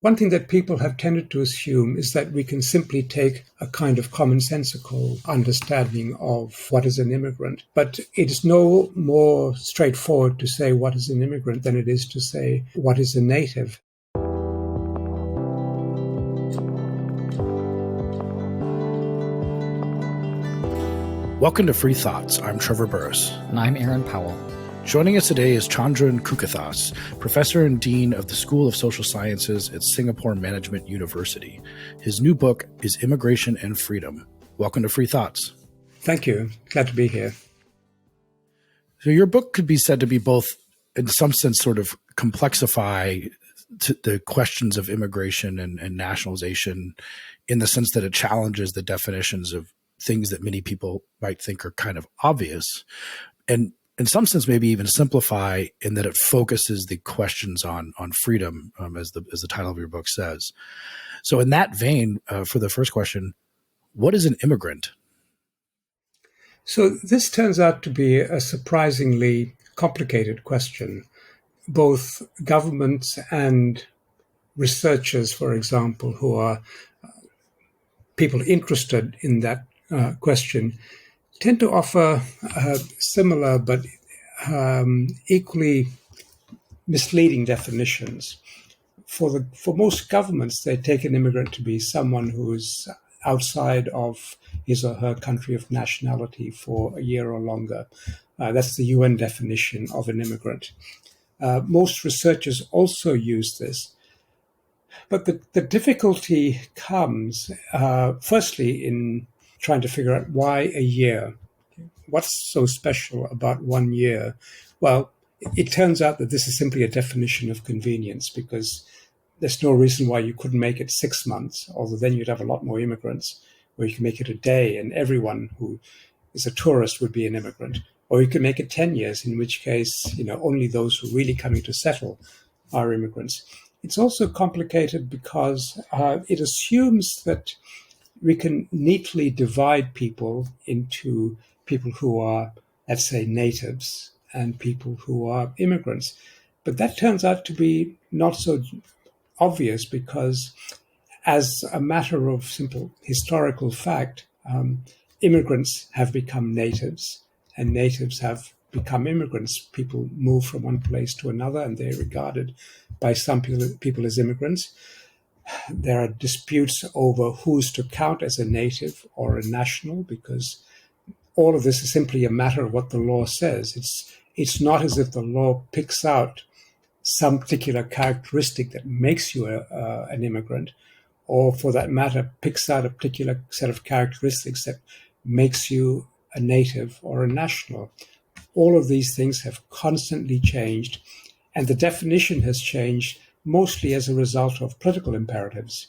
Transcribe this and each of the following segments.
one thing that people have tended to assume is that we can simply take a kind of commonsensical understanding of what is an immigrant. But it is no more straightforward to say what is an immigrant than it is to say what is a native. Welcome to Free Thoughts. I'm Trevor Burrus. And I'm Aaron Powell. Joining us today is Chandran Kukathas, Professor and Dean of the School of Social Sciences at Singapore Management University. His new book is Immigration and Freedom. Welcome to Free Thoughts. Thank you. Glad to be here. So your book could be said to be both, in some sense, sort of complexify the questions of immigration and nationalization in the sense that it challenges the definitions of things that many people might think are kind of obvious. And in some sense, maybe even simplify in that it focuses the questions on freedom, as the title of your book says. So in that vein, for the first question, what is an immigrant? So this turns out to be a surprisingly complicated question. Both governments and researchers, for example, who are people interested in that question, tend to offer similar but equally misleading definitions. For most governments, they take an immigrant to be someone who is outside of his or her country of nationality for a year or longer. That's the UN definition of an immigrant. Most researchers also use this. But the difficulty comes, firstly, in trying to figure out why a year. What's so special about 1 year? Well, it turns out that this is simply a definition of convenience, because there's no reason why you couldn't make it 6 months, although then you'd have a lot more immigrants, or you can make it a day and everyone who is a tourist would be an immigrant. Or you can make it 10 years, in which case, only those who are really coming to settle are immigrants. It's also complicated because it assumes that we can neatly divide people into people who are, let's say, natives and people who are immigrants. But that turns out to be not so obvious, because as a matter of simple historical fact, immigrants have become natives and natives have become immigrants. People move from one place to another and they're regarded by some people as immigrants. There are disputes over who's to count as a native or a national, because all of this is simply a matter of what the law says. It's not as if the law picks out some particular characteristic that makes you an immigrant, or for that matter, picks out a particular set of characteristics that makes you a native or a national. All of these things have constantly changed, and the definition has changed mostly as a result of political imperatives.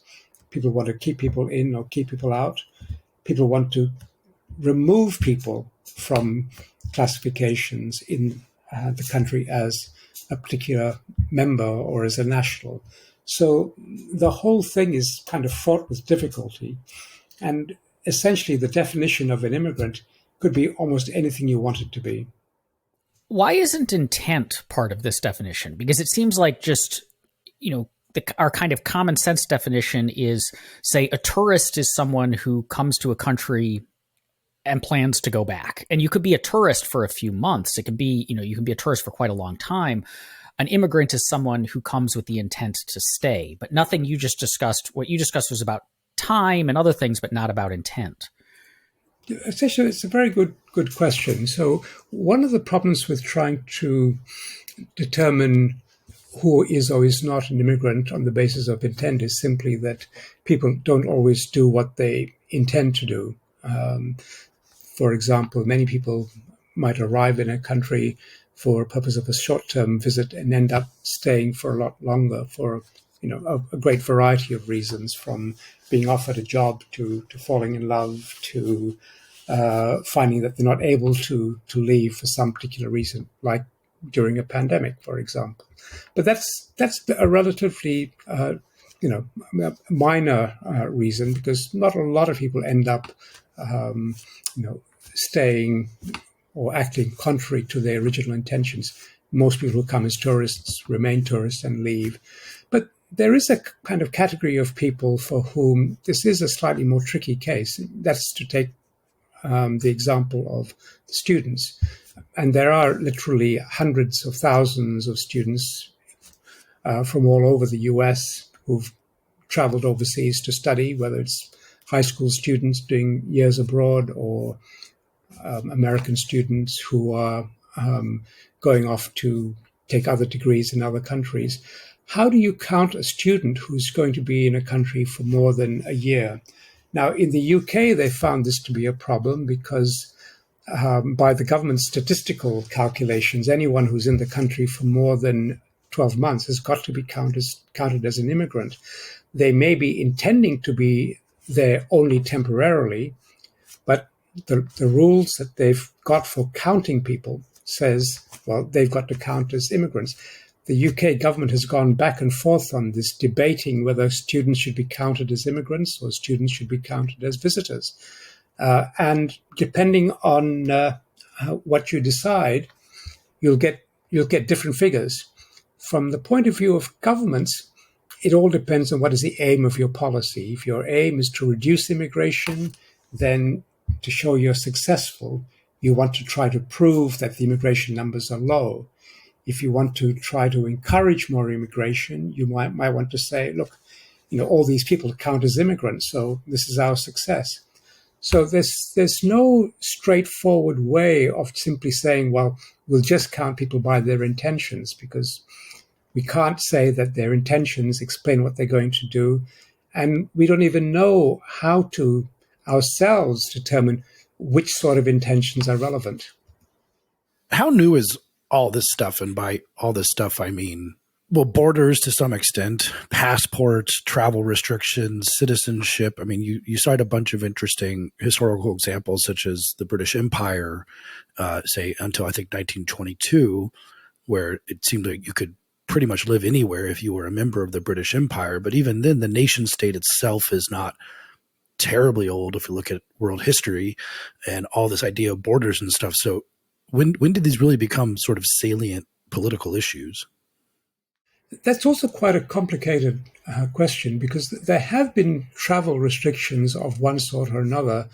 People want to keep people in or keep people out. People want to remove people from classifications in the country as a particular member or as a national. So the whole thing is kind of fraught with difficulty. And essentially, the definition of an immigrant could be almost anything you want it to be. Why isn't intent part of this definition? Because it seems like just, our kind of common sense definition is, say, a tourist is someone who comes to a country and plans to go back. And you could be a tourist for a few months. It could be, you can be a tourist for quite a long time. An immigrant is someone who comes with the intent to stay. But what you just discussed was about time and other things, but not about intent. Essentially, it's a very good question. So one of the problems with trying to determine who is or is not an immigrant on the basis of intent is simply that people don't always do what they intend to do. For example, many people might arrive in a country for a purpose of a short-term visit and end up staying for a lot longer for a great variety of reasons, from being offered a job to falling in love to finding that they're not able to leave for some particular reason, like during a pandemic, for example. But that's a relatively minor reason, because not a lot of people end up staying or acting contrary to their original intentions. Most people who come as tourists remain tourists and leave. But there is a kind of category of people for whom this is a slightly more tricky case. That's to take the example of students. And there are literally hundreds of thousands of students from all over the US who've traveled overseas to study, whether it's high school students doing years abroad or American students who are going off to take other degrees in other countries. How do you count a student who's going to be in a country for more than a year? Now, in the UK, they found this to be a problem because by the government's statistical calculations, anyone who's in the country for more than 12 months has got to be counted as an immigrant. They may be intending to be there only temporarily, but the rules that they've got for counting people says, well, they've got to count as immigrants. The UK government has gone back and forth on this, debating whether students should be counted as immigrants or students should be counted as visitors. And depending on what you decide, you'll get different figures. From the point of view of governments, it all depends on what is the aim of your policy. If your aim is to reduce immigration, then to show you're successful, you want to try to prove that the immigration numbers are low. If you want to try to encourage more immigration, you might want to say, look, all these people count as immigrants, so this is our success. So there's no straightforward way of simply saying, well, we'll just count people by their intentions, because we can't say that their intentions explain what they're going to do. And we don't even know how to ourselves determine which sort of intentions are relevant. How new is all this stuff? And by all this stuff, I mean, well, borders to some extent, passports, travel restrictions, citizenship. I mean, you cite a bunch of interesting historical examples, such as the British Empire, say, until I think 1922, where it seemed like you could pretty much live anywhere if you were a member of the British Empire. But even then, the nation state itself is not terribly old if you look at world history and all this idea of borders and stuff. So when did these really become sort of salient political issues? That's also quite a complicated question, because there have been travel restrictions of one sort or another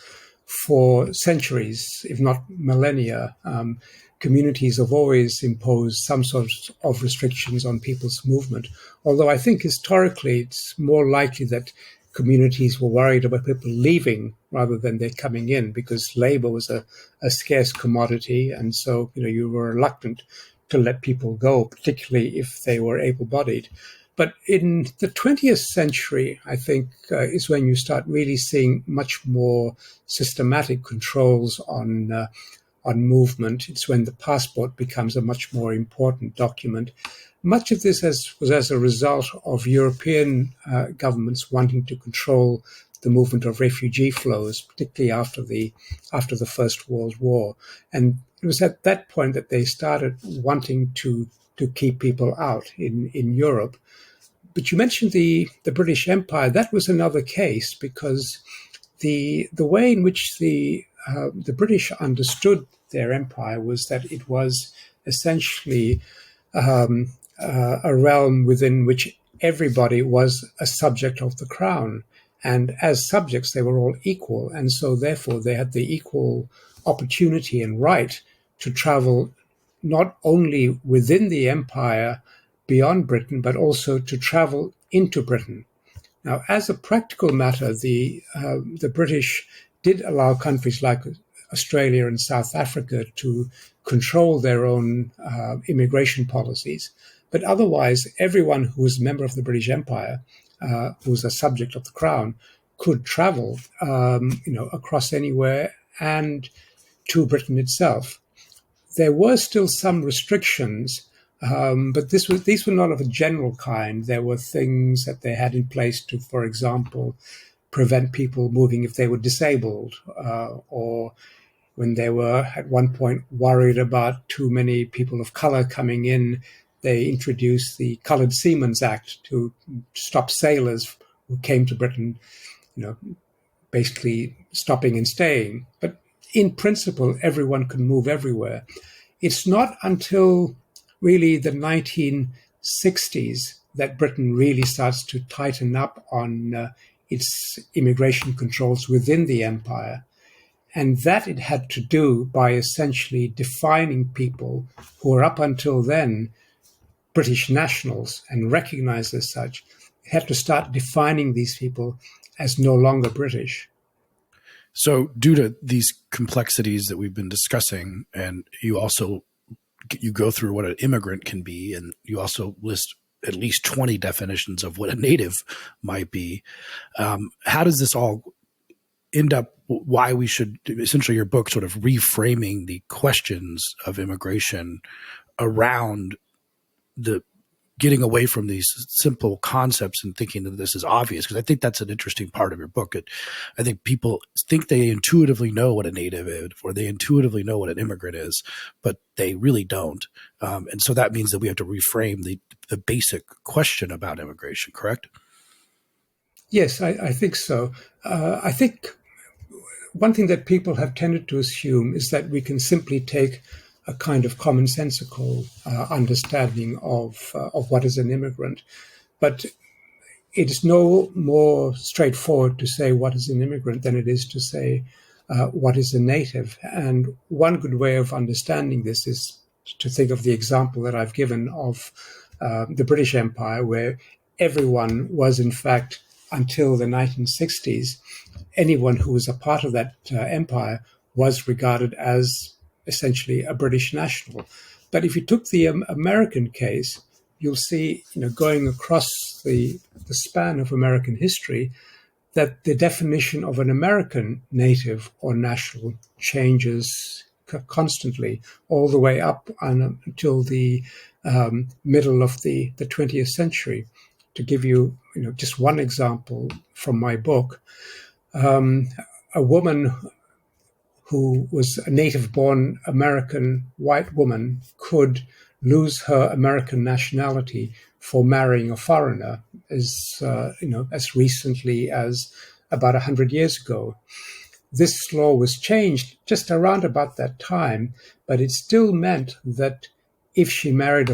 for centuries, if not millennia. Communities have always imposed some sort of restrictions on people's movement, although I think historically it's more likely that communities were worried about people leaving rather than they coming in, because labor was a scarce commodity, and so you were reluctant to let people go, particularly if they were able-bodied. But in the 20th century, I think, is when you start really seeing much more systematic controls on movement. It's when the passport becomes a much more important document. Much of this was as a result of European governments wanting to control the movement of refugee flows, particularly after the First World War. And it was at that point that they started wanting to keep people out in Europe. But you mentioned the British Empire. That was another case, because the way in which the British understood their empire was that it was essentially a realm within which everybody was a subject of the crown. And as subjects, they were all equal. And so therefore, they had the equal opportunity and right to travel not only within the empire beyond Britain, but also to travel into Britain. Now, as a practical matter, the British did allow countries like Australia and South Africa to control their own immigration policies. But otherwise, everyone who was a member of the British Empire, who was a subject of the crown, could travel, across anywhere and to Britain itself. There were still some restrictions, but these were not of a general kind. There were things that they had in place to, for example, prevent people moving if they were disabled, or when they were at one point worried about too many people of color coming in, they introduced the Colored Seamen's Act to stop sailors who came to Britain, basically stopping and staying. But in principle, everyone can move everywhere. It's not until really the 1960s that Britain really starts to tighten up on its immigration controls within the empire. And that it had to do by essentially defining people who were up until then British nationals and recognized as such. It had to start defining these people as no longer British. So due to these complexities that we've been discussing, and you go through what an immigrant can be, and you also list at least 20 definitions of what a native might be. How does this all end up, why we should, essentially your book sort of reframing the questions of immigration around the getting away from these simple concepts and thinking that this is obvious? Because I think that's an interesting part of your book. I think people think they intuitively know what a native is, or they intuitively know what an immigrant is, but they really don't. And so that means that we have to reframe the basic question about immigration, correct? Yes, I think so. I think one thing that people have tended to assume is that we can simply take a kind of commonsensical understanding of what is an immigrant. But it is no more straightforward to say what is an immigrant than it is to say what is a native. And one good way of understanding this is to think of the example that I've given of the British Empire, where everyone was, in fact, until the 1960s, anyone who was a part of that empire was regarded as essentially a British national. But if you took the American case, you'll see, going across the span of American history, that the definition of an American native or national changes constantly, all the way up until the middle of the 20th century. To give you, just one example from my book, a woman who was a native-born American white woman could lose her American nationality for marrying a foreigner, as recently as about 100 years ago. This law was changed just around about that time, but it still meant that if she married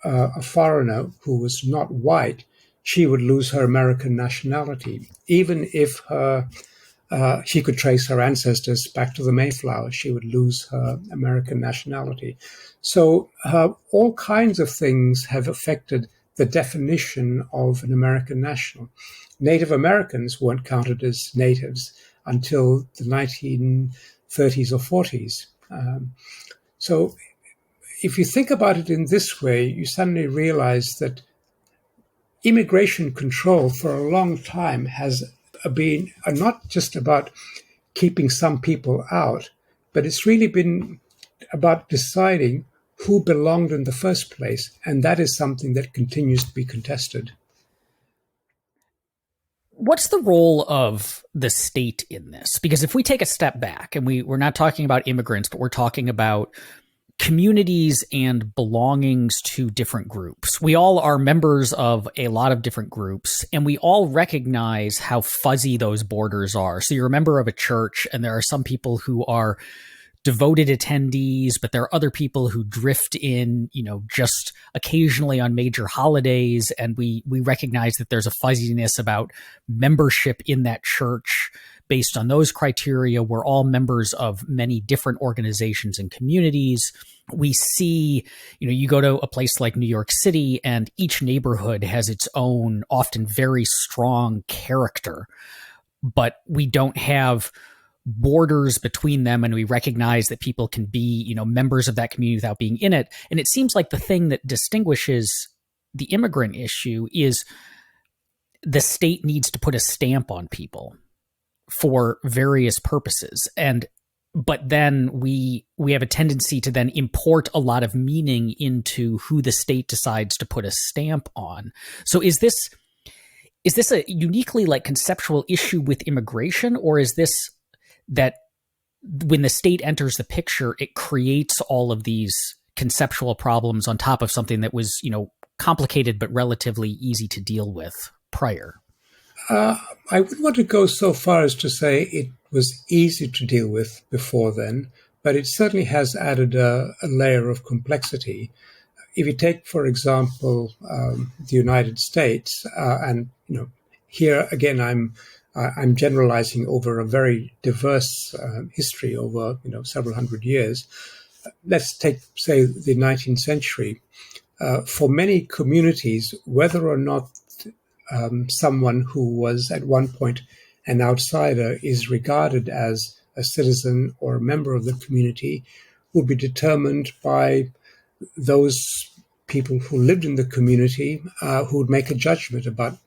a foreigner who was not white, she would lose her American nationality, even if she could trace her ancestors back to the Mayflower. She would lose her American nationality. So all kinds of things have affected the definition of an American national. Native Americans weren't counted as natives until the 1930s or 40s. So if you think about it in this way, you suddenly realize that immigration control for a long time has been not just about keeping some people out, but it's really been about deciding who belonged in the first place. And that is something that continues to be contested. What's the role of the state in this? Because if we take a step back, and we're not talking about immigrants, but we're talking about communities and belongings to different groups. We all are members of a lot of different groups, and we all recognize how fuzzy those borders are. So you're a member of a church, and there are some people who are devoted attendees, but there are other people who drift in, just occasionally on major holidays. And we recognize that there's a fuzziness about membership in that church based on those criteria. We're all members of many different organizations and communities. We see, you go to a place like New York City, and each neighborhood has its own, often very strong character, but we don't have borders between them, and we recognize that people can be, members of that community without being in it. And it seems like the thing that distinguishes the immigrant issue is the state needs to put a stamp on people for various purposes. But then we have a tendency to then import a lot of meaning into who the state decides to put a stamp on. So is this a uniquely conceptual issue with immigration, or is this that when the state enters the picture, it creates all of these conceptual problems on top of something that was, complicated but relatively easy to deal with prior? I would want to go so far as to say it was easy to deal with before then, but it certainly has added a layer of complexity. if you take, for example, the United States, and here again, I'm generalizing over a very diverse history over several hundred years. Let's take, say, the 19th century. For many communities, whether or not someone who was at one point an outsider is regarded as a citizen or a member of the community will be determined by those people who lived in the community who would make a judgment about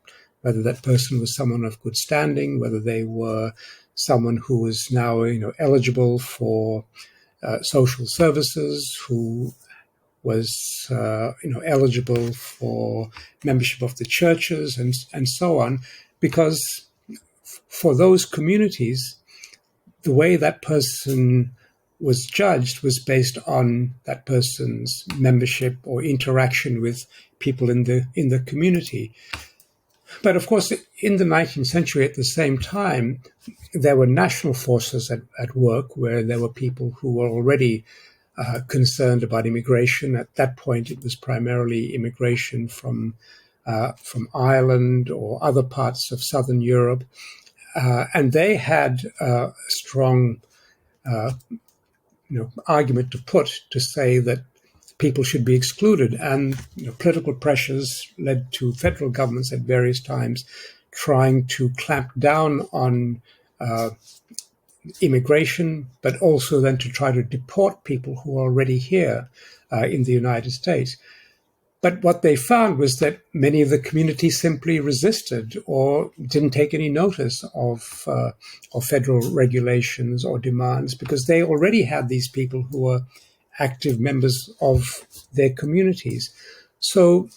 whether that person was someone of good standing, whether they were someone who was now eligible for social services, who was eligible for membership of the churches and so on, because for those communities, the way that person was judged was based on that person's membership or interaction with people in the community. But of course, in the 19th century, at the same time, there were national forces at work where there were people who were already concerned about immigration. At that point, it was primarily immigration from Ireland or other parts of Southern Europe. And they had a strong argument to put to say that people should be excluded. And political pressures led to federal governments at various times trying to clamp down on immigration, but also then to try to deport people who are already here in the United States. But what they found was that many of the communities simply resisted or didn't take any notice of federal regulations or demands because they already had these people who were active members of their communities. So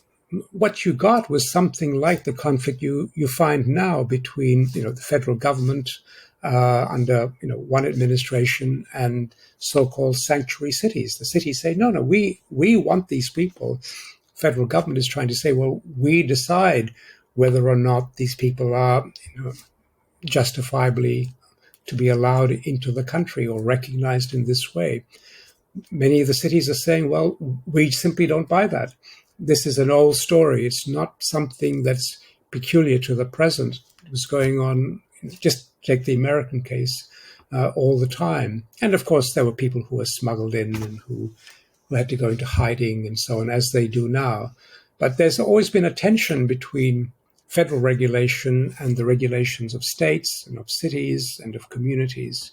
what you got was something like the conflict you find now between the federal government under one administration and so-called sanctuary cities. The cities say, no, we want these people. Federal government is trying to say, well, we decide whether or not these people are justifiably to be allowed into the country or recognized in this way. Many of the cities are saying, well, we simply don't buy that. This is an old story. It's not something that's peculiar to the present. It was going on, just take the American case, all the time. And of course, there were people who were smuggled in and who had to go into hiding and so on, as they do now. But there's always been a tension between federal regulation and the regulations of states and of cities and of communities.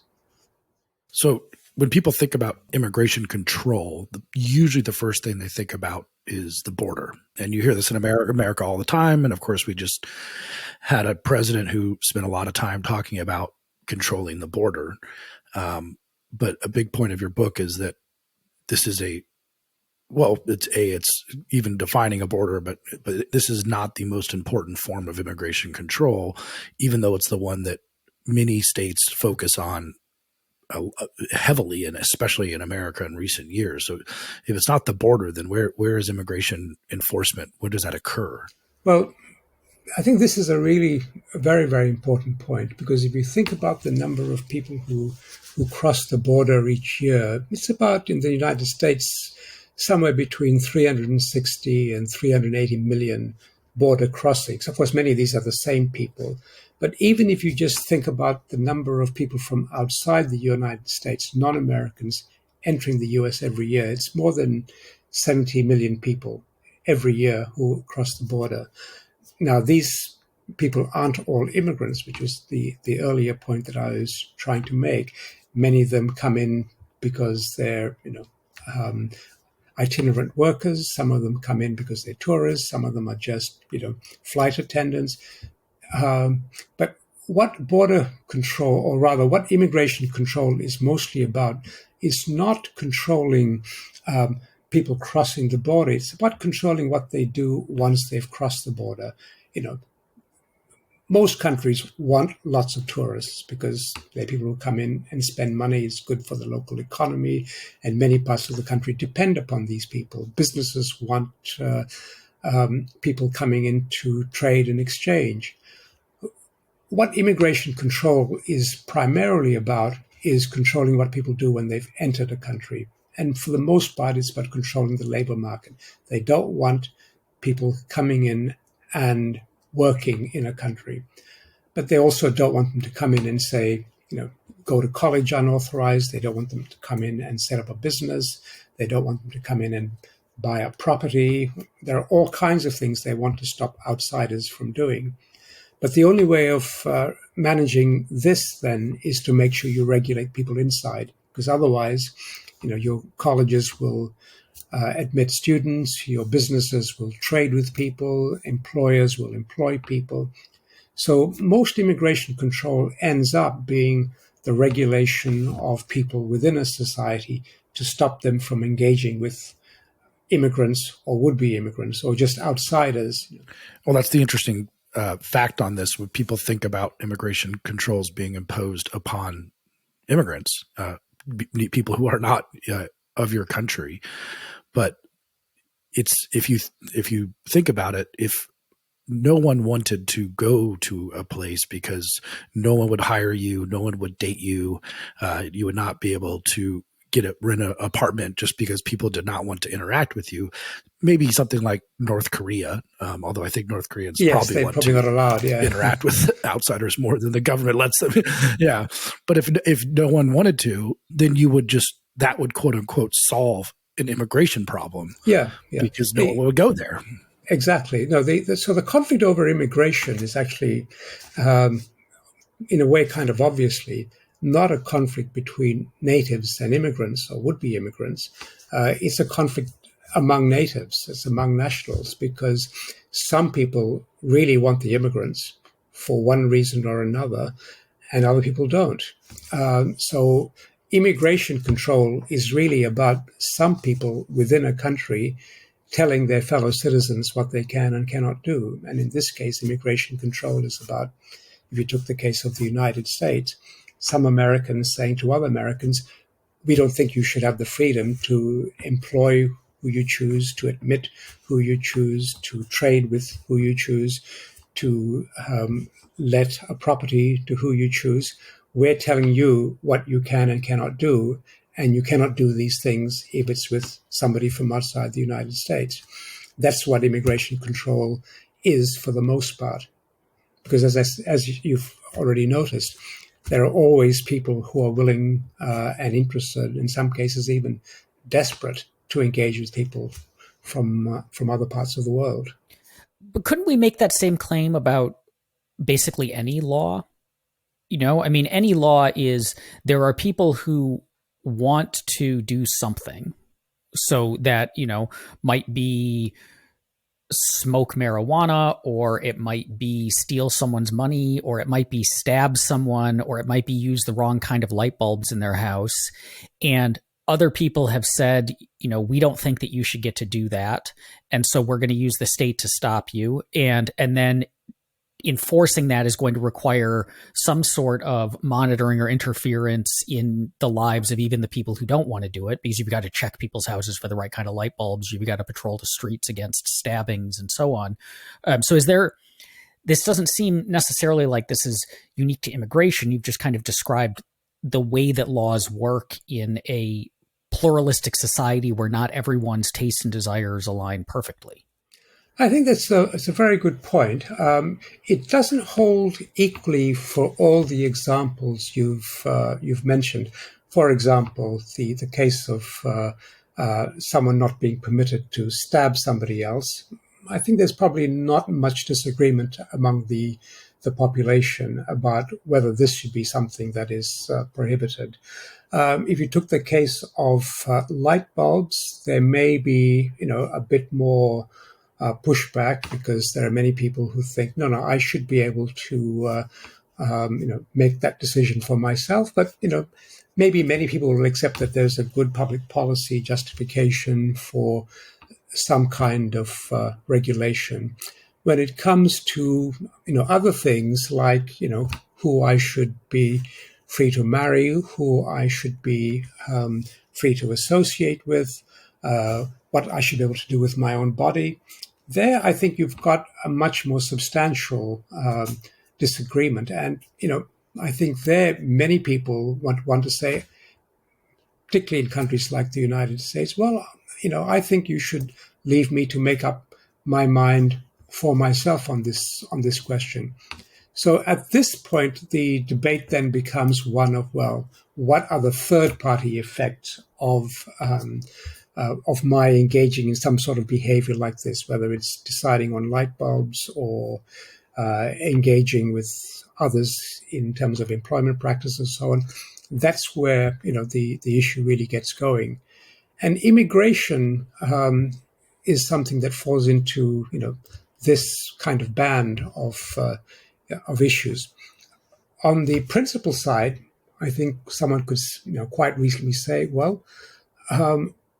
So when people think about immigration control, usually the first thing they think about is the border. And you hear this in America all the time. And of course, we just had a president who spent a lot of time talking about controlling the border. But a big point of your book is that this is it's even defining a border, but this is not the most important form of immigration control, even though it's the one that many states focus on heavily, and especially in America in recent years. So if it's not the border, then where is immigration enforcement? Where does that occur? Well, I think this is a very, very important point, because if you think about the number of people who cross the border each year, it's about, in the United States, somewhere between 360 and 380 million border crossings. Of course, many of these are the same people. But even if you just think about the number of people from outside the United States, non-Americans, entering the US every year, it's more than 70 million people every year who cross the border. Now, these people aren't all immigrants, which was the earlier point that I was trying to make. Many of them come in because they're, itinerant workers. Some of them come in because they're tourists. Some of them are just, flight attendants. But what border control, or rather what immigration control is mostly about, is not controlling people crossing the border. It's about controlling what they do once they've crossed the border. Most countries want lots of tourists because they're people who come in and spend money. It's good for the local economy, and many parts of the country depend upon these people. Businesses want people coming in to trade and exchange. What immigration control is primarily about is controlling what people do when they've entered a country. And for the most part, it's about controlling the labor market. They don't want people coming in and working in a country. But they also don't want them to come in and say, go to college unauthorized. They don't want them to come in and set up a business. They don't want them to come in and buy a property. There are all kinds of things they want to stop outsiders from doing. But the only way of managing this then is to make sure you regulate people inside, because otherwise, your colleges will admit students, your businesses will trade with people, employers will employ people. So most immigration control ends up being the regulation of people within a society to stop them from engaging with immigrants or would-be immigrants or just outsiders. Well, that's the interesting fact on this. When people think about immigration controls being imposed upon immigrants, people who are not of your country, but it's if you think about it, if no one wanted to go to a place because no one would hire you, no one would date you, you would not be able to rent an apartment just because people did not want to interact with you. Maybe something like North Korea, although I think North Koreans probably not allowed, interact with outsiders more than the government lets them. Yeah, but if no one wanted to, then that would quote unquote solve an immigration problem. Yeah. Because no one would go there. Exactly. No, so the conflict over immigration is actually, in a way, kind of obviously not a conflict between natives and immigrants or would-be immigrants. It's a conflict among natives. It's among nationals, because some people really want the immigrants for one reason or another, and other people don't. So immigration control is really about some people within a country telling their fellow citizens what they can and cannot do. And in this case, immigration control is about, if you took the case of the United States, some Americans saying to other Americans, we don't think you should have the freedom to employ who you choose, to admit who you choose, to trade with who you choose, to let a property to who you choose. We're telling you what you can and cannot do, and you cannot do these things if it's with somebody from outside the United States. That's what immigration control is for the most part. Because as you've already noticed, there are always people who are willing and interested, in some cases even desperate, to engage with people from other parts of the world. But couldn't we make that same claim about basically any law? Any law is, there are people who want to do something, so that, might be smoke marijuana, or it might be steal someone's money, or it might be stab someone, or it might be use the wrong kind of light bulbs in their house. And other people have said, we don't think that you should get to do that, and so we're going to use the state to stop you. And then enforcing that is going to require some sort of monitoring or interference in the lives of even the people who don't want to do it, because you've got to check people's houses for the right kind of light bulbs. You've got to patrol the streets against stabbings and so on. So this doesn't seem necessarily like this is unique to immigration. You've just kind of described the way that laws work in a pluralistic society where not everyone's tastes and desires align perfectly. I think it's a very good point. It doesn't hold equally for all the examples you've mentioned. For example, the case of someone not being permitted to stab somebody else. I think there's probably not much disagreement among the population about whether this should be something that is prohibited. If you took the case of light bulbs, there may be a bit more pushback, because there are many people who think, no, I should be able to, make that decision for myself. But, maybe many people will accept that there's a good public policy justification for some kind of regulation. When it comes to, other things like, who I should be free to marry, who I should be free to associate with, what I should be able to do with my own body, there I think you've got a much more substantial disagreement. And, I think there many people want to say, particularly in countries like the United States, well, I think you should leave me to make up my mind for myself on this question. So at this point, the debate then becomes one of, well, what are the third-party effects of my engaging in some sort of behavior like this, whether it's deciding on light bulbs or engaging with others in terms of employment practices and so on. That's where the issue really gets going. And immigration is something that falls into this kind of band of issues. On the principle side, I think someone could quite reasonably say, well,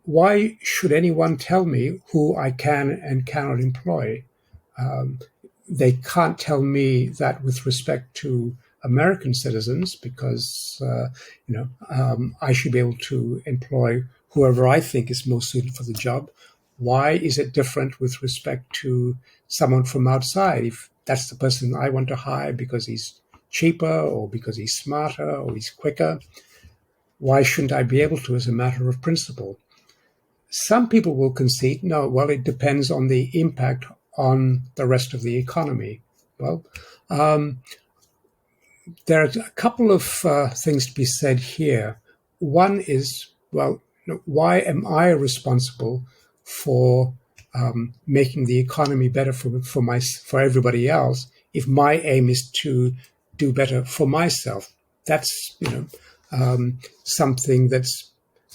why should anyone tell me who I can and cannot employ? They can't tell me that with respect to American citizens because I should be able to employ whoever I think is most suited for the job. Why is it different with respect to someone from outside? If that's the person I want to hire because he's cheaper or because he's smarter or he's quicker, why shouldn't I be able to as a matter of principle? Some people will concede, no, well, it depends on the impact on the rest of the economy. Well, there are a couple of things to be said here. One is, well, why am I responsible for making the economy better for everybody else if my aim is to do better for myself? That's something that's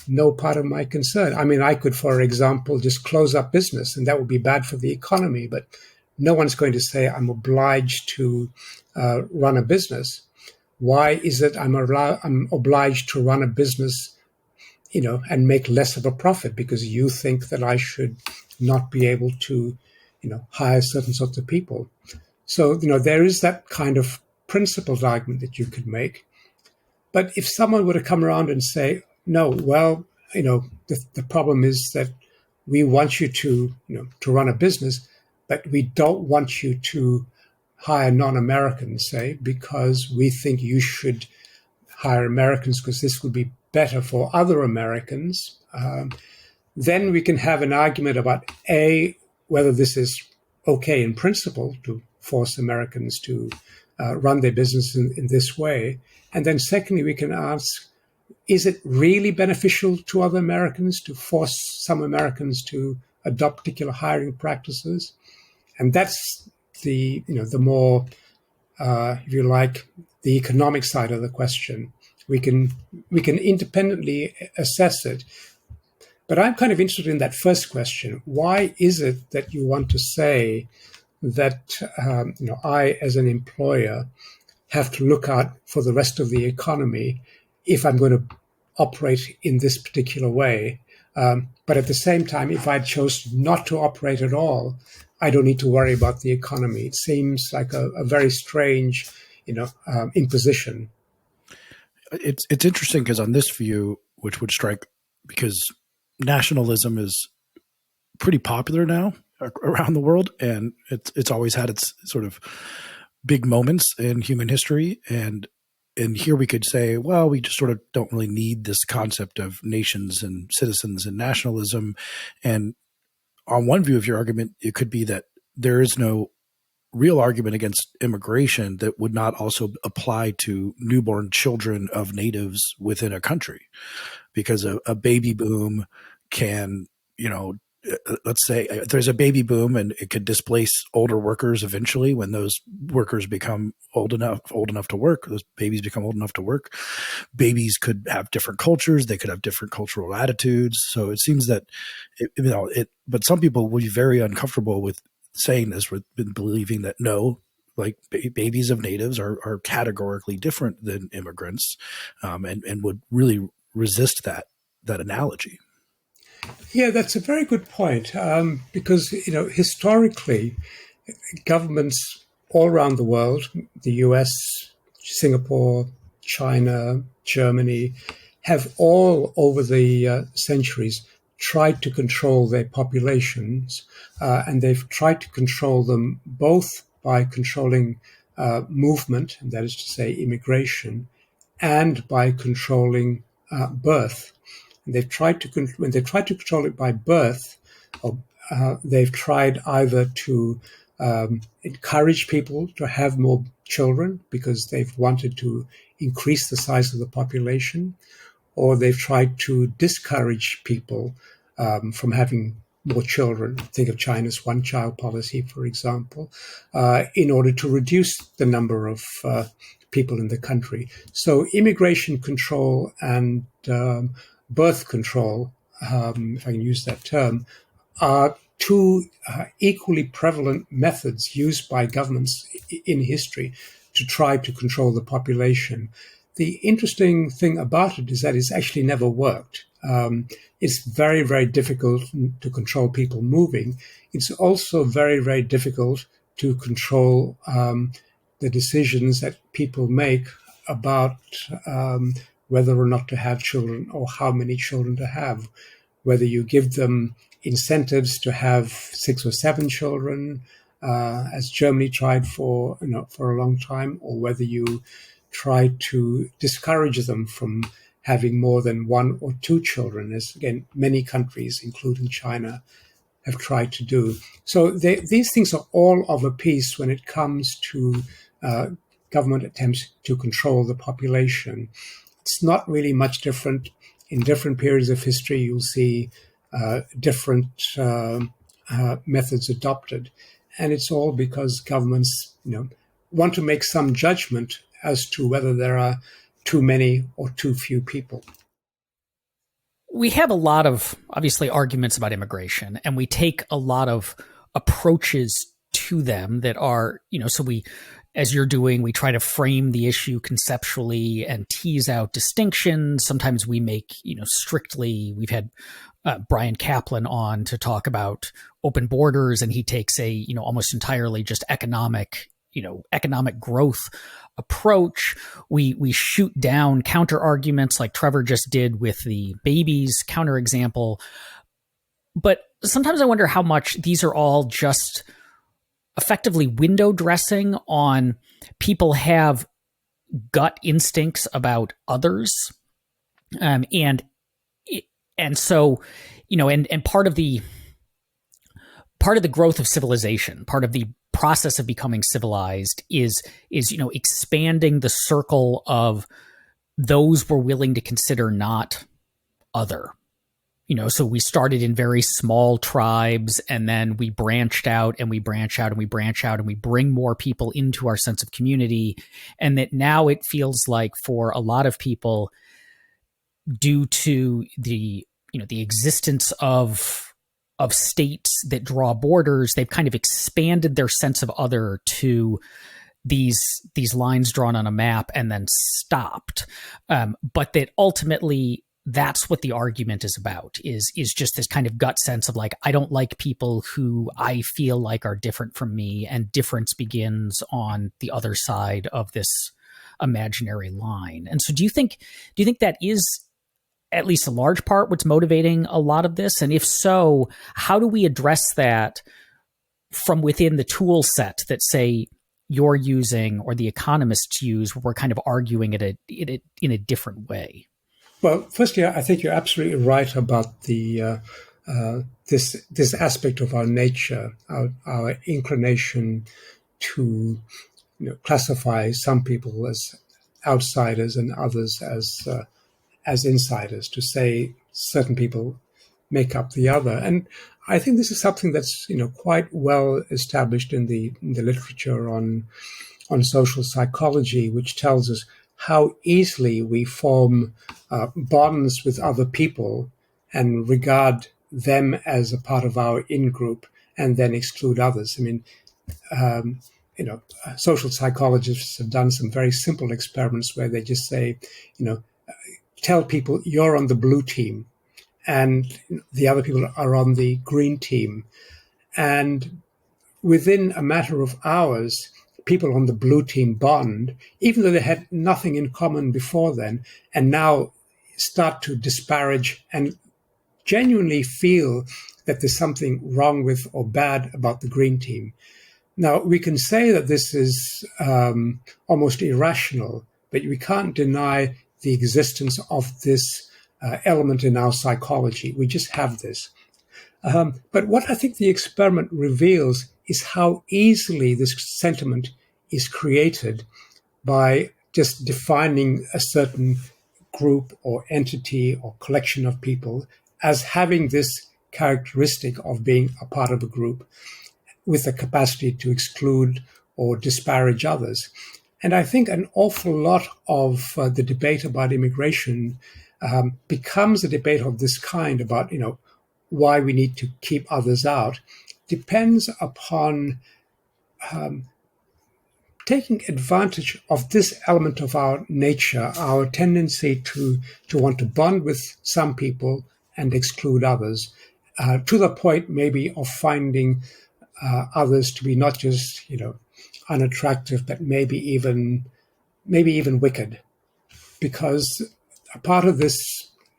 no part of my concern. I mean, I could, for example, just close up business, and that would be bad for the economy. But no one's going to say I'm obliged to run a business. Why is it I'm obliged to run a business, and make less of a profit because you think that I should not be able to, hire certain sorts of people? So, there is that kind of principled argument that you could make. But if someone were to come around and say, no, well, the problem is that we want you to run a business, but we don't want you to hire non-Americans, say, because we think you should hire Americans because this would be better for other Americans. Then we can have an argument about whether this is okay in principle to force Americans to run their business in this way. And then secondly, we can ask, is it really beneficial to other Americans to force some Americans to adopt particular hiring practices? And that's the more, if you like, the economic side of the question. We can independently assess it. But I'm kind of interested in that first question. Why is it that you want to say that I, as an employer, have to look out for the rest of the economy if I'm going to operate in this particular way? But at the same time, if I chose not to operate at all, I don't need to worry about the economy. It seems like a very strange, imposition. It's interesting because on this view, which would strike, because nationalism is pretty popular now around the world, and it's always had its sort of big moments in human history. And here we could say, well, we just sort of don't really need this concept of nations and citizens and nationalism. And on one view of your argument, it could be that there is no real argument against immigration that would not also apply to newborn children of natives within a country, because a baby boom can, let's say there's a baby boom and it could displace older workers eventually when those workers become old enough to work. Those babies become old enough to work. Babies could have different cultures. They could have different cultural attitudes. So it seems that, but some people would be very uncomfortable with saying this, with believing that no, like babies of natives are categorically different than immigrants, and would really resist that analogy. Yeah, that's a very good point, because historically, governments all around the world, the US, Singapore, China, Germany, have all over the centuries tried to control their populations, and they've tried to control them both by controlling movement, and that is to say immigration, and by controlling birth. And when they've tried to control it by birth, they've tried either to encourage people to have more children because they've wanted to increase the size of the population, or they've tried to discourage people from having more children. Think of China's one-child policy, for example, in order to reduce the number of people in the country. So immigration control and birth control, if I can use that term, are two equally prevalent methods used by governments in history to try to control the population. The interesting thing about it is that it's actually never worked. It's very, very difficult to control people moving. It's also very, very difficult to control the decisions that people make about whether or not to have children or how many children to have, whether you give them incentives to have 6 or 7 children, as Germany tried for a long time, or whether you try to discourage them from having more than 1 or 2 children, as again many countries, including China, have tried to do. So these things are all of a piece when it comes to government attempts to control the population. It's not really much different. In different periods of history, you'll see different methods adopted. And it's all because governments, want to make some judgment as to whether there are too many or too few people. We have a lot of, obviously, arguments about immigration, and we take a lot of approaches to them that are, so we, as you're doing, we try to frame the issue conceptually and tease out distinctions. Sometimes we make, strictly, we've had Brian Kaplan on to talk about open borders, and he takes a, almost entirely just economic growth approach. We shoot down counter arguments like Trevor just did with the babies counterexample. But sometimes I wonder how much these are all just effectively window dressing on people have gut instincts about others. And so, and part of the growth of civilization, part of the process of becoming civilized is expanding the circle of those we're willing to consider not other. So we started in very small tribes, and then we branched out and we branch out and we branch out and we bring more people into our sense of community. And that now it feels like for a lot of people, due to the existence of states that draw borders, they've kind of expanded their sense of other to these lines drawn on a map and then stopped. But that ultimately that's what the argument is about, is just this kind of gut sense of like, I don't like people who I feel like are different from me, and difference begins on the other side of this imaginary line. And so do you think that is at least a large part what's motivating a lot of this? And if so, how do we address that from within the tool set that, say, you're using or the economists use, where we're kind of arguing it in a different way? Well, firstly, I think you're absolutely right about the this aspect of our nature, our inclination to classify some people as outsiders and others as insiders, to say certain people make up the other. And I think this is something that's quite well established in the literature on social psychology, which tells us how easily we form bonds with other people and regard them as a part of our in-group and then exclude others. I mean, social psychologists have done some very simple experiments where they just say, tell people you're on the blue team and the other people are on the green team. And within a matter of hours, people on the blue team bond, even though they had nothing in common before then, and now start to disparage and genuinely feel that there's something wrong with or bad about the green team. Now, we can say that this is almost irrational, but we can't deny the existence of this element in our psychology. We just have this. But what I think the experiment reveals is how easily this sentiment is created by just defining a certain group or entity or collection of people as having this characteristic of being a part of a group with the capacity to exclude or disparage others. And I think an awful lot of the debate about immigration becomes a debate of this kind about, why we need to keep others out, depends upon taking advantage of this element of our nature, our tendency to want to bond with some people and exclude others, to the point maybe of finding others to be not just unattractive, but maybe even wicked, because a part of this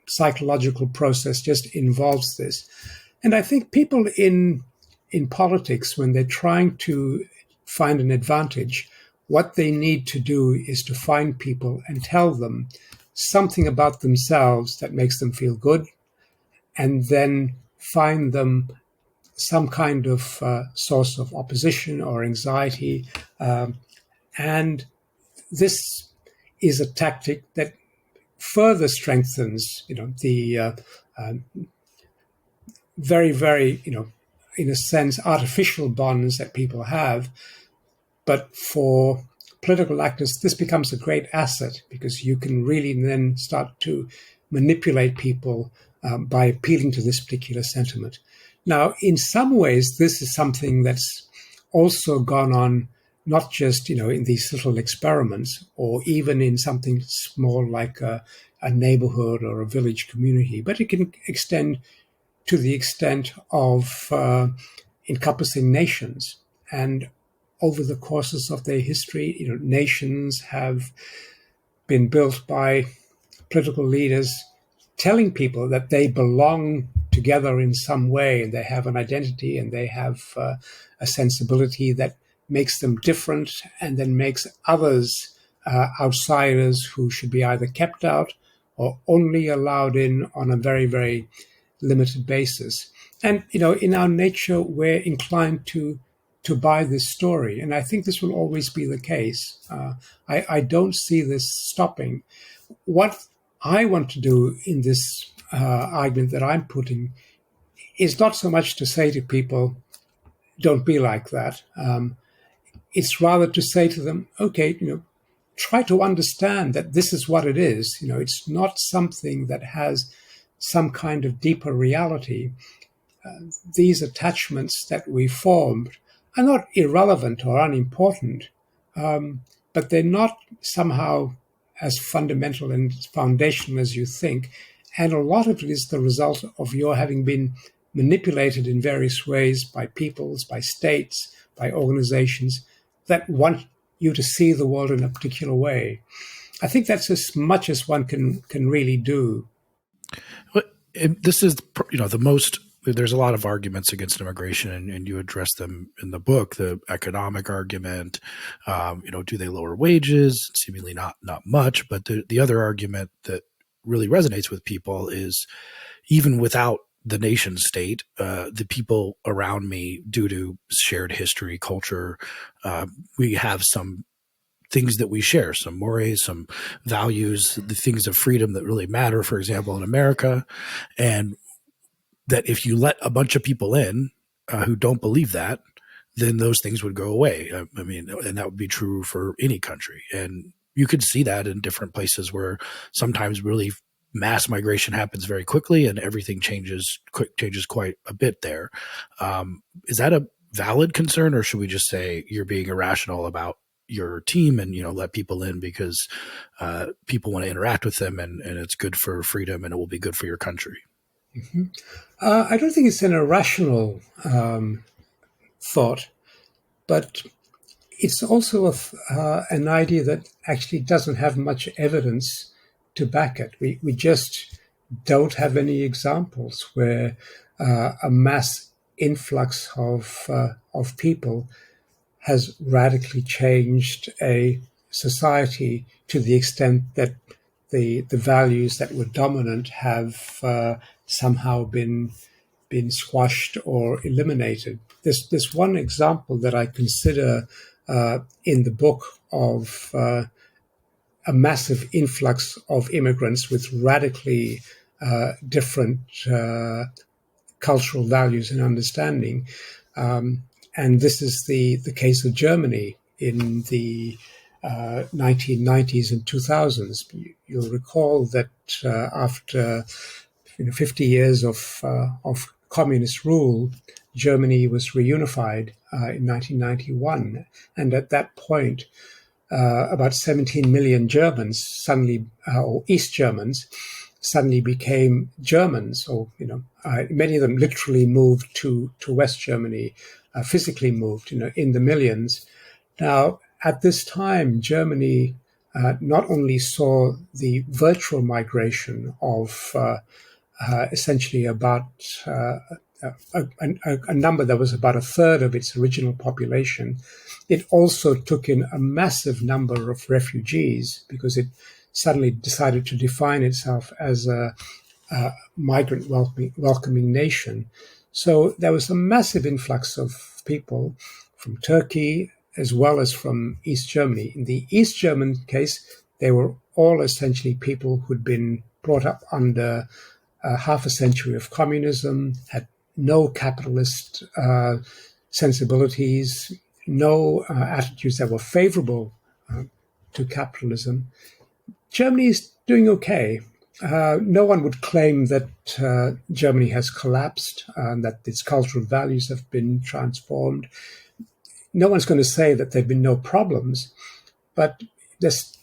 psychological process just involves this. And I think people in politics, when they're trying to find an advantage, what they need to do is to find people and tell them something about themselves that makes them feel good, and then find them some kind of source of opposition or anxiety. And this is a tactic that further strengthens, the very, very, in a sense, artificial bonds that people have. But for political actors, this becomes a great asset, because you can really then start to manipulate people by appealing to this particular sentiment. Now, in some ways, this is something that's also gone on, not just in these little experiments, or even in something small like a neighborhood or a village community, but it can extend to the extent of encompassing nations. And over the courses of their history, nations have been built by political leaders telling people that they belong together in some way, and they have an identity, and they have a sensibility that makes them different, and then makes others outsiders who should be either kept out or only allowed in on a very, very limited basis. And in our nature, we're inclined to buy this story, and I think this will always be the case. I don't see this stopping. What I want to do in this argument that I'm putting is not so much to say to people, don't be like that. It's rather to say to them, okay, try to understand that this is what it is. It's not something that has some kind of deeper reality. These attachments that we formed are not irrelevant or unimportant, but they're not somehow as fundamental and foundational as you think. And a lot of it is the result of your having been manipulated in various ways by peoples, by states, by organizations that want you to see the world in a particular way. I think that's as much as one can really do. This is, the most. There's a lot of arguments against immigration, and you address them in the book. The economic argument, do they lower wages? Seemingly not much. But the other argument that really resonates with people is, even without the nation state, the people around me, due to shared history, culture, we have some things that we share, some mores, some values, the things of freedom that really matter, for example, in America. And that if you let a bunch of people in who don't believe that, then those things would go away. And that would be true for any country. And you could see that in different places where sometimes really mass migration happens very quickly and everything changes quite a bit there. Is that a valid concern, or should we just say you're being irrational about your team and, let people in because people want to interact with them and it's good for freedom and it will be good for your country? Mm-hmm. I don't think it's an irrational thought, but it's also an idea that actually doesn't have much evidence to back it. We just don't have any examples where a mass influx of people has radically changed a society to the extent that the values that were dominant have somehow been squashed or eliminated. There's one example that I consider in the book of a massive influx of immigrants with radically different cultural values and understanding. And this is the case of Germany in the 1990s and 2000s. You'll recall that after 50 years of communist rule, Germany was reunified in 1991. And at that point, about 17 million Germans suddenly, or East Germans, suddenly became Germans, or many of them literally moved to West Germany, physically moved, in the millions. Now, at this time, Germany not only saw the virtual migration of essentially about a number that was about a third of its original population. It also took in a massive number of refugees because it suddenly decided to define itself as a migrant welcoming nation. So there was a massive influx of people from Turkey as well as from East Germany. In the East German case, they were all essentially people who'd been brought up under half a century of communism, had no capitalist sensibilities, no attitudes that were favorable to capitalism. Germany is doing okay. No one would claim that Germany has collapsed and that its cultural values have been transformed. No one's going to say that there have been no problems, but there's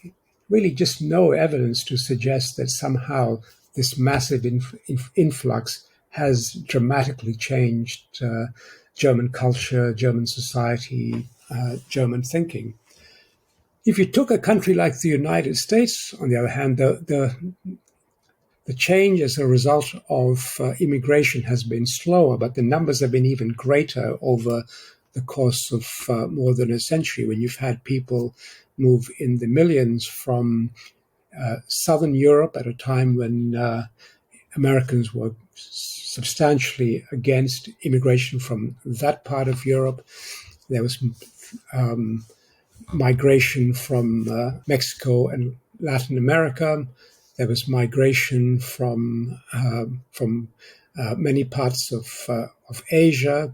really just no evidence to suggest that somehow this massive influx has dramatically changed German culture, German society, German thinking. If you took a country like the United States, on the other hand, the change as a result of immigration has been slower, but the numbers have been even greater over the course of more than a century, when you've had people move in the millions from Southern Europe at a time when Americans were substantially against immigration from that part of Europe. There was migration from Mexico and Latin America. There was migration from many parts of Asia,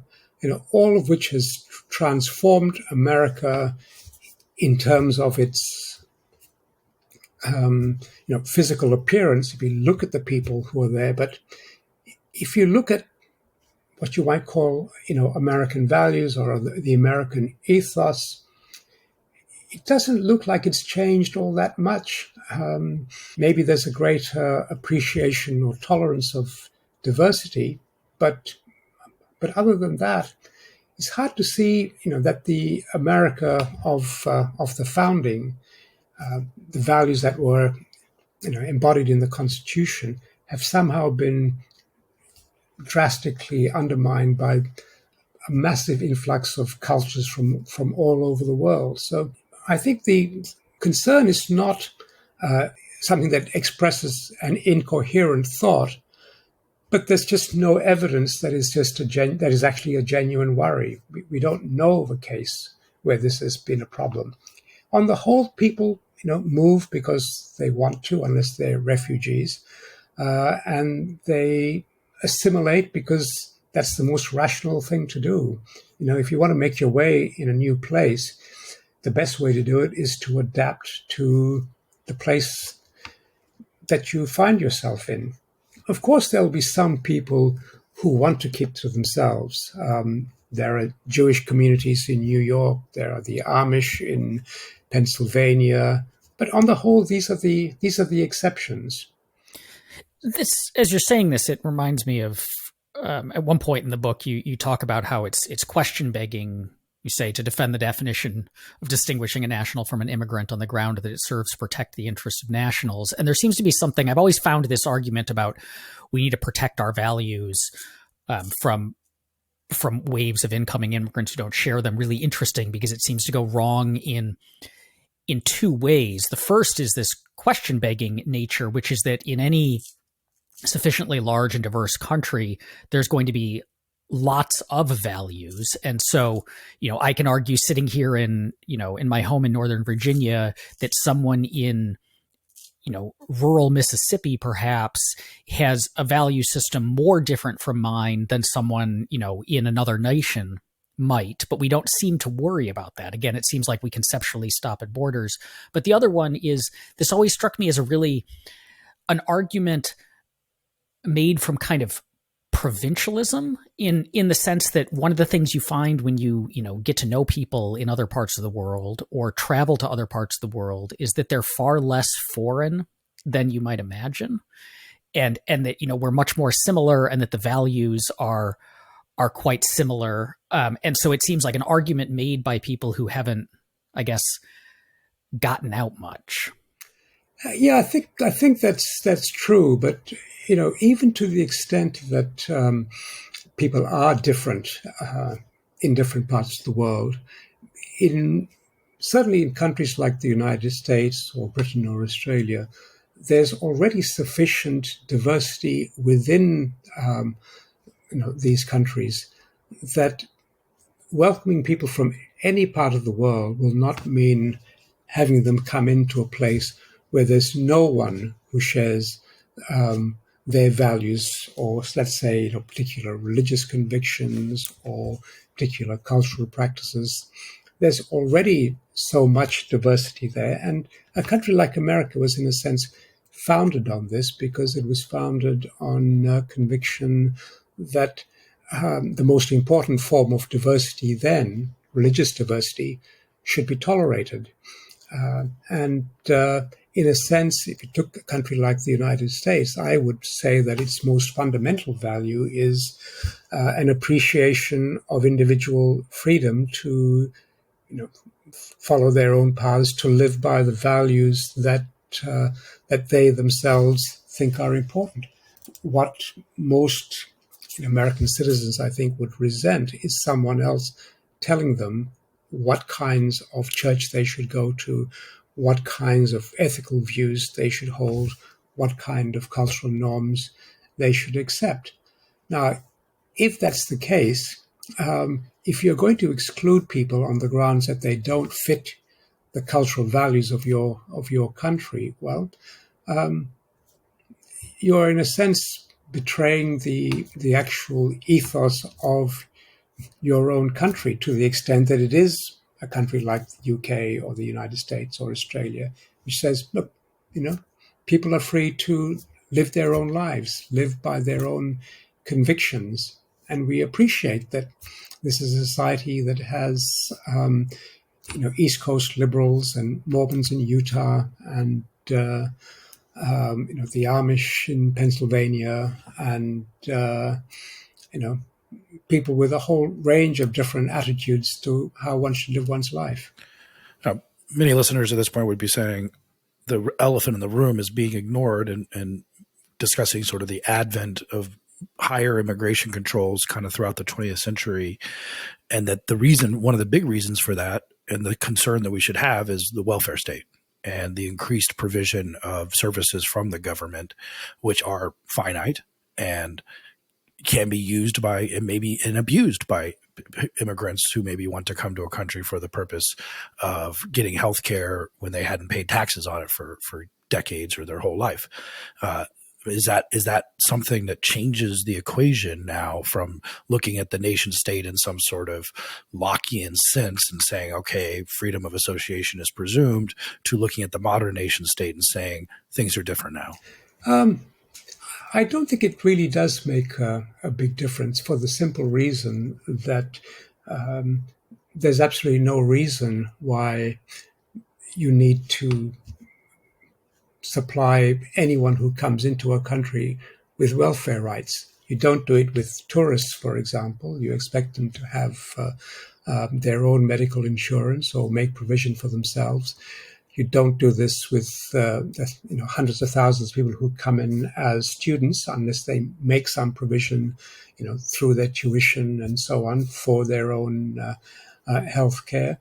all of which has transformed America in terms of its physical appearance, if you look at the people who are there. But if you look at what you might call, American values or the American ethos, it doesn't look like it's changed all that much. Maybe there's a greater appreciation or tolerance of diversity, but other than that, it's hard to see, that the America of the founding, the values that were, embodied in the Constitution, have somehow been drastically undermined by a massive influx of cultures from all over the world. So I think the concern is not something that expresses an incoherent thought, but there's just no evidence that is actually a genuine worry. We don't know of a case where this has been a problem. On the whole, people move because they want to, unless they're refugees, and they assimilate because that's the most rational thing to do. If you want to make your way in a new place, the best way to do it is to adapt to the place that you find yourself in. Of course, there will be some people who want to keep to themselves. There are Jewish communities in New York. There are the Amish in Pennsylvania. But on the whole, these are the exceptions. This, as you're saying this, it reminds me of at one point in the book, you talk about how it's question begging. You say to defend the definition of distinguishing a national from an immigrant on the ground that it serves to protect the interests of nationals. And there seems to be something, I've always found this argument about we need to protect our values from waves of incoming immigrants who don't share them really interesting, because it seems to go wrong in in two ways. The first is this question begging nature, which is that in any sufficiently large and diverse country, there's going to be lots of values. And so, I can argue sitting here in my home in Northern Virginia that someone in, rural Mississippi perhaps has a value system more different from mine than someone, in another nation might, but we don't seem to worry about that. Again, it seems like we conceptually stop at borders. But the other one is, this always struck me as an argument made from kind of provincialism in the sense that one of the things you find when you get to know people in other parts of the world or travel to other parts of the world is that they're far less foreign than you might imagine, and that we're much more similar, and that the values are quite similar, and so it seems like an argument made by people who haven't, I guess, gotten out much. Yeah, I think that's true, but even to the extent that people are different in different parts of the world, certainly in countries like the United States or Britain or Australia, there's already sufficient diversity within these countries that welcoming people from any part of the world will not mean having them come into a place where there's no one who shares their values, or let's say particular religious convictions or particular cultural practices. There's already so much diversity there, and a country like America was in a sense founded on this, because it was founded on conviction that the most important form of diversity then, religious diversity, should be tolerated. And in a sense, if you took a country like the United States, I would say that its most fundamental value is an appreciation of individual freedom to, follow their own paths, to live by the values that they themselves think are important. What most American citizens, I think, would resent is someone else telling them what kinds of church they should go to, what kinds of ethical views they should hold, what kind of cultural norms they should accept. Now, if that's the case, if you're going to exclude people on the grounds that they don't fit the cultural values of your country, well, you're in a sense betraying the actual ethos of your own country, to the extent that it is a country like the UK or the United States or Australia, which says, look, people are free to live their own lives, live by their own convictions. And we appreciate that this is a society that has, East Coast liberals and Mormons in Utah, and the Amish in Pennsylvania, and people with a whole range of different attitudes to how one should live one's life. Now, many listeners at this point would be saying the elephant in the room is being ignored, and discussing sort of the advent of higher immigration controls kind of throughout the 20th century. And that one of the big reasons for that, and the concern that we should have, is the welfare state and the increased provision of services from the government, which are finite and can be used by and abused by immigrants who maybe want to come to a country for the purpose of getting health care when they hadn't paid taxes on it for decades or their whole life. Is that something that changes the equation now, from looking at the nation state in some sort of Lockean sense and saying, okay, freedom of association is presumed, to looking at the modern nation state and saying things are different now? I don't think it really does make a big difference, for the simple reason that there's absolutely no reason why you need to supply anyone who comes into a country with welfare rights. You don't do it with tourists, for example. You expect them to have their own medical insurance or make provision for themselves. You don't do this with hundreds of thousands of people who come in as students, unless they make some provision, through their tuition and so on, for their own health care.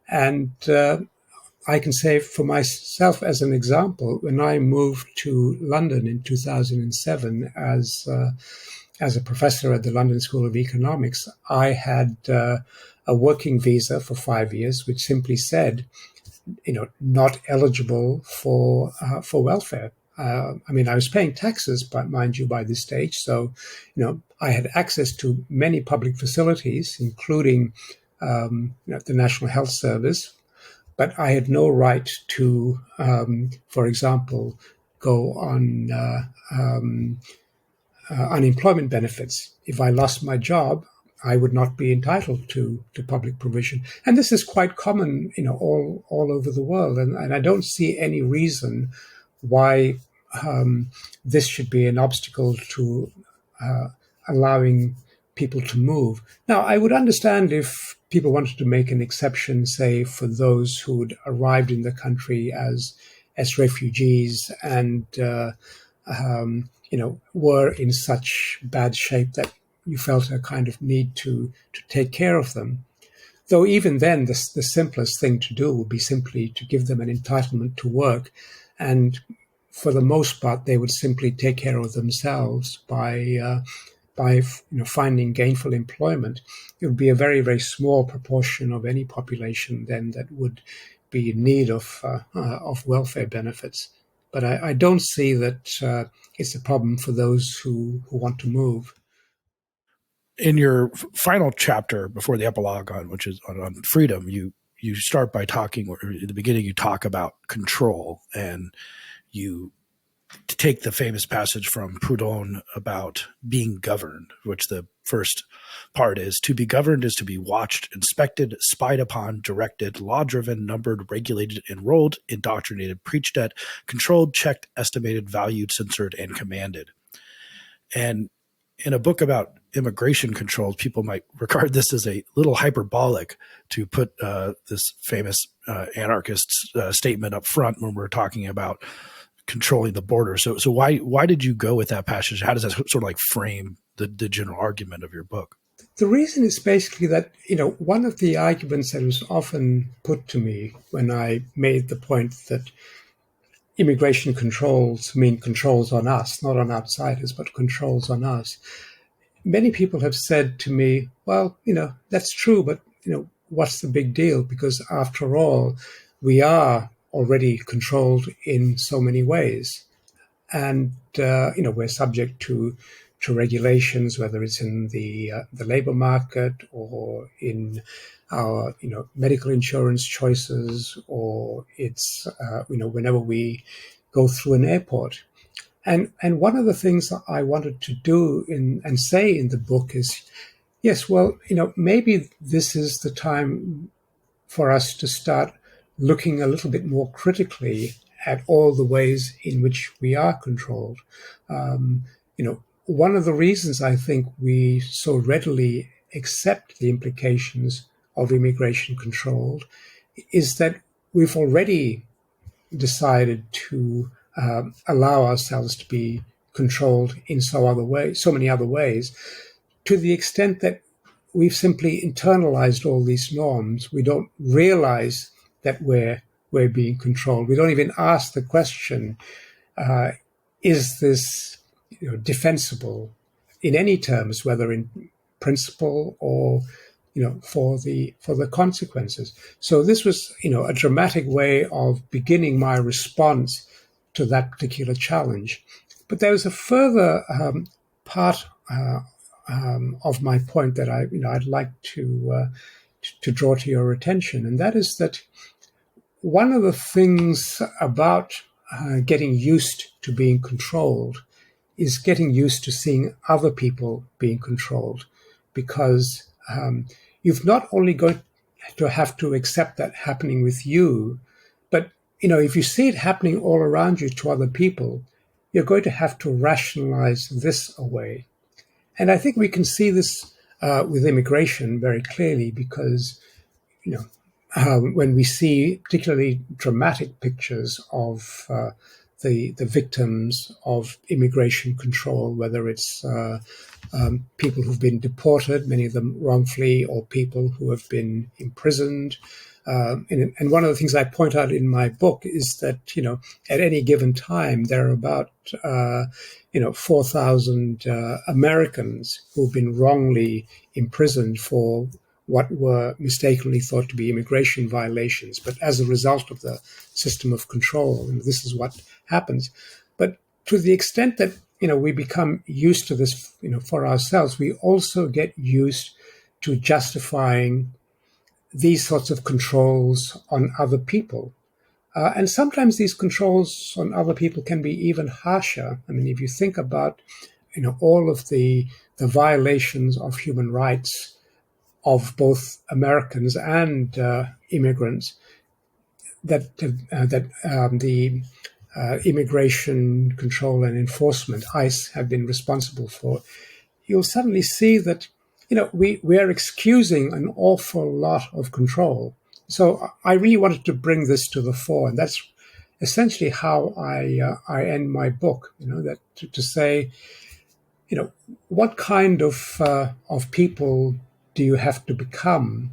And I can say for myself as an example, when I moved to London in 2007 as a professor at the London School of Economics, I had a working visa for 5 years, which simply said, not eligible for welfare. I mean, I was paying taxes, but mind you, by this stage, so I had access to many public facilities, including the National Health Service, but I had no right to, for example, go on unemployment benefits. If I lost my job, I would not be entitled to public provision. And this is quite common, all over the world. And I don't see any reason why this should be an obstacle to allowing people to move. Now, I would understand if people wanted to make an exception, say, for those who had arrived in the country as refugees and were in such bad shape that you felt a kind of need to take care of them. Though even then, the simplest thing to do would be simply to give them an entitlement to work, and for the most part, they would simply take care of themselves by finding gainful employment. It would be a very, very small proportion of any population then that would be in need of welfare benefits. But I don't see that it's a problem for those who want to move. In your final chapter before the epilogue, which is on freedom, you start by talking, or at the beginning you talk about control, and you take the famous passage from Proudhon about being governed, which the first part is: to be governed is to be watched, inspected, spied upon, directed, law-driven, numbered, regulated, enrolled, indoctrinated, preached at, controlled, checked, estimated, valued, censored, and commanded. And in a book about immigration controls, people might regard this as a little hyperbolic to put this famous anarchist's statement up front when we're talking about controlling the border. So why did you go with that passage? How does that sort of like frame the general argument of your book? The reason is basically that, one of the arguments that was often put to me when I made the point that immigration controls mean controls on us, not on outsiders, but controls on us. Many people have said to me, well, that's true, but, what's the big deal? Because after all, we are already controlled in so many ways. And, we're subject to regulations, whether it's in the labor market or in our, medical insurance choices, or it's, whenever we go through an airport. And one of the things that I wanted to do and say in the book is, yes, well, maybe this is the time for us to start looking a little bit more critically at all the ways in which we are controlled. One of the reasons I think we so readily accept the implications of immigration control is that we've already decided to allow ourselves to be controlled in so many other ways, to the extent that we've simply internalized all these norms. We don't realize that we're being controlled. We don't even ask the question, is this defensible in any terms, whether in principle or for the consequences. So this was a dramatic way of beginning my response to that particular challenge. But there was a further part of my point that I'd like to draw to your attention, and that is that one of the things about getting used to being controlled is getting used to seeing other people being controlled, because you've not only going to have to accept that happening with you, but if you see it happening all around you to other people, you're going to have to rationalize this away. And I think we can see this with immigration very clearly, because when we see particularly dramatic pictures of the victims of immigration control, whether it's people who've been deported, many of them wrongfully, or people who have been imprisoned, And one of the things I point out in my book is that, at any given time, there are about, 4,000 Americans who've been wrongly imprisoned for what were mistakenly thought to be immigration violations. But as a result of the system of control, this is what happens. But to the extent that, we become used to this, for ourselves, we also get used to justifying these sorts of controls on other people. And sometimes these controls on other people can be even harsher. I mean, if you think about, all of the violations of human rights of both Americans and immigrants that the Immigration Control and Enforcement, ICE, have been responsible for, you'll suddenly see that we are excusing an awful lot of control. So I really wanted to bring this to the fore, and that's essentially how I end my book. That to say, what kind of people do you have to become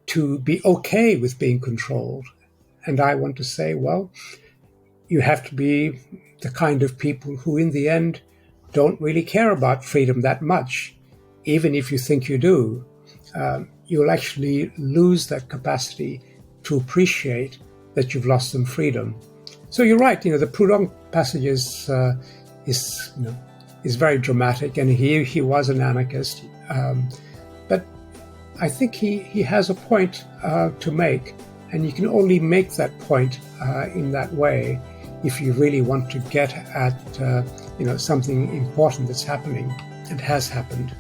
to be okay with being controlled? And I want to say, well, you have to be the kind of people who, in the end, don't really care about freedom that much. Even if you think you do, you'll actually lose that capacity to appreciate that you've lost some freedom. So you're right. The Proudhon passage is very dramatic, and he was an anarchist. But I think he has a point to make, and you can only make that point in that way if you really want to get at something important that's happening and has happened.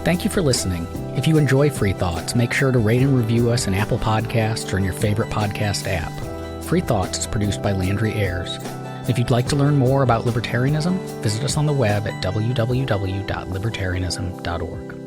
Thank you for listening. If you enjoy Free Thoughts, make sure to rate and review us in Apple Podcasts or in your favorite podcast app. Free Thoughts is produced by Landry Ayers. If you'd like to learn more about libertarianism, visit us on the web at www.libertarianism.org.